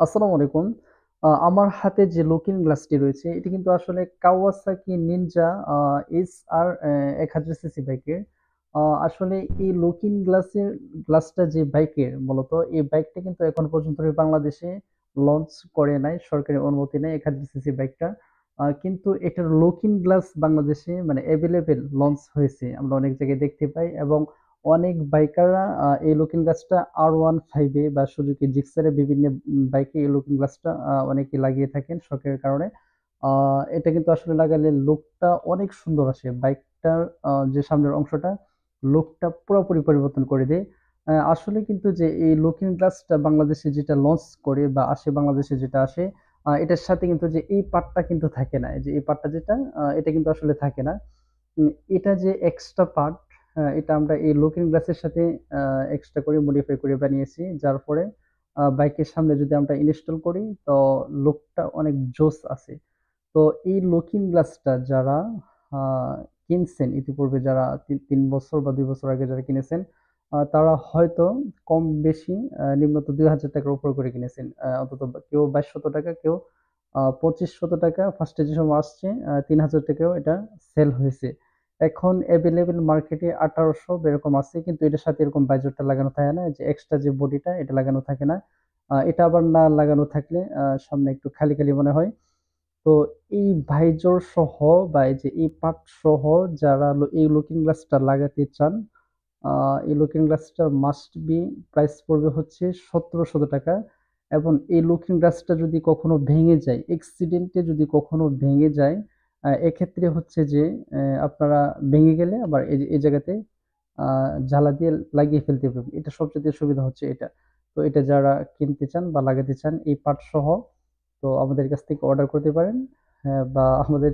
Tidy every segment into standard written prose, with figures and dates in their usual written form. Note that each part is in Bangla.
আসসালামু আলাইকুম। আমার হাতে যে লুকিং গ্লাসটি রয়েছে এটি কিন্তু আসলে কাওয়াসাকি নিনজা SR 1000 সিসি বাইকের। আসলে এই লুকিং গ্লাসটা যে বাইকের মূলত এই বাইকটা কিন্তু এখন পর্যন্ত বাংলাদেশে লঞ্চ করে নাই, সরকারি অনুমতি নেই 1000 সিসি বাইকটা। কিন্তু এটার লুকিং গ্লাস বাংলাদেশে মানে এভেলেবেল লঞ্চ হয়েছে, আমরা অনেক জায়গায় দেখতে পাই এবং অনেক বাইকাররা এই লুকিং গ্লাসটা R15 এ বা সুজুকি জিক্সার এর বিভিন্ন বাইকে এই লুকিং গ্লাসটা অনেকে লাগিয়ে থাকেন শখের কারণে। এটা কিন্তু আসলে লাগালে লুকটা অনেক সুন্দর আসে। বাইকটার যে সামনের অংশটা লুকটা পুরোপুরি পরিবর্তন করে দেয়। আসলে কিন্তু যে এই লুকিং গ্লাসটা বাংলাদেশে যেটা লঞ্চ করে বা আসে, বাংলাদেশে যেটা আসে এটার সাথে কিন্তু যে এই পার্টটা কিন্তু থাকে না। এই যে এই পার্টটা যেটা এটা কিন্তু আসলে থাকে না। উম এটা যে এক্সট্রা পার্ট, এটা আমরা এই লুকিং গ্লাসের সাথে এক্সট্রা করে মডিফাই করে বানিয়েছি। যার ফলে বাইকের সামনে যদি আমরা ইনস্টল করি তো লুকটা অনেক জোস আসে। তো এই লুকিং গ্লাসটা যারা আ কিনছেন ইতিপূর্বে, যারা ৩ বছর বা ২ বছর আগে যারা কিনেছেন, তারা হয়তো কম বেশি নিম্নত ৳২,০০০ র উপর করে কিনেছেন। অন্তত কেউ ৳২,২০০, কেউ ৳২৫০০। ফার্স্টে যে সময় আসছে ৳৩,০০০ ও এটা সেল হয়েছে। এখন এভেইলেবল মার্কেটে ১৮০০ বা এরকম আছে। কিন্তু এটার সাথে এরকম বাইজরটা লাগানো থাকে না। যে এক্সট্রা যে বডিটা এটা লাগানো থাকে না। এটা আবার না লাগানো থাকলে সামনে একটু খালি, খালি মনে হয়। তো এই ভাইজর সহ বা এই যে এই পার্ট সহ যারা এই লুকিং গ্লাসটা লাগাতে চান, আ এই লুকিং গ্লাসটার মাস্ট বি প্রাইস পড়বে হচ্ছে ৳১৭০০। এবং এই লুকিং গ্লাসটা যদি কখনো ভেঙে যায়, অ্যাক্সিডেন্টে যদি কখনো ভেঙে যায়, এক্ষেত্রে হচ্ছে যে আপনারা ভেঙে গেলে আবার এই জায়গাতে আ জ্বালা দিয়ে লাগিয়ে ফেলতে পারবেন। এটা সবচাইতে সুবিধা হচ্ছে এটা। তো এটা যারা কিনতে চান বা লাগাতে চান এই পার্ট সহ, তো আমাদের কাছ থেকে অর্ডার করতে পারেন। হ্যাঁ, বা আমাদের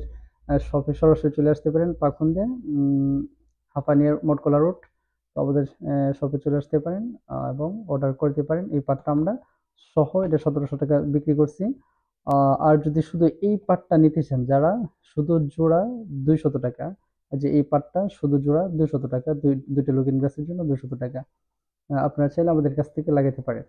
শপে সরাসরি চলে আসতে পারেন পাকুন্দে, হাঁপানিয়া মঠকলা রোড। তো আমাদের শপে চলে আসতে পারেন এবং অর্ডার করতে পারেন। এই পার্টটা আমরা সহ এটা ৳১৭০০ বিক্রি করছি। আ আর যদি শুধু এই পার্টটা নিতে চান যারা, শুধু জোড়া ৳২০০। যে এই পার্টটা শুধু জোড়া ৳২০০, ২ টা লুকিং গ্লাসের জন্য ৳২০০। আপনারা চাইলে আমাদের কাছ থেকে লাগাতে পারেন।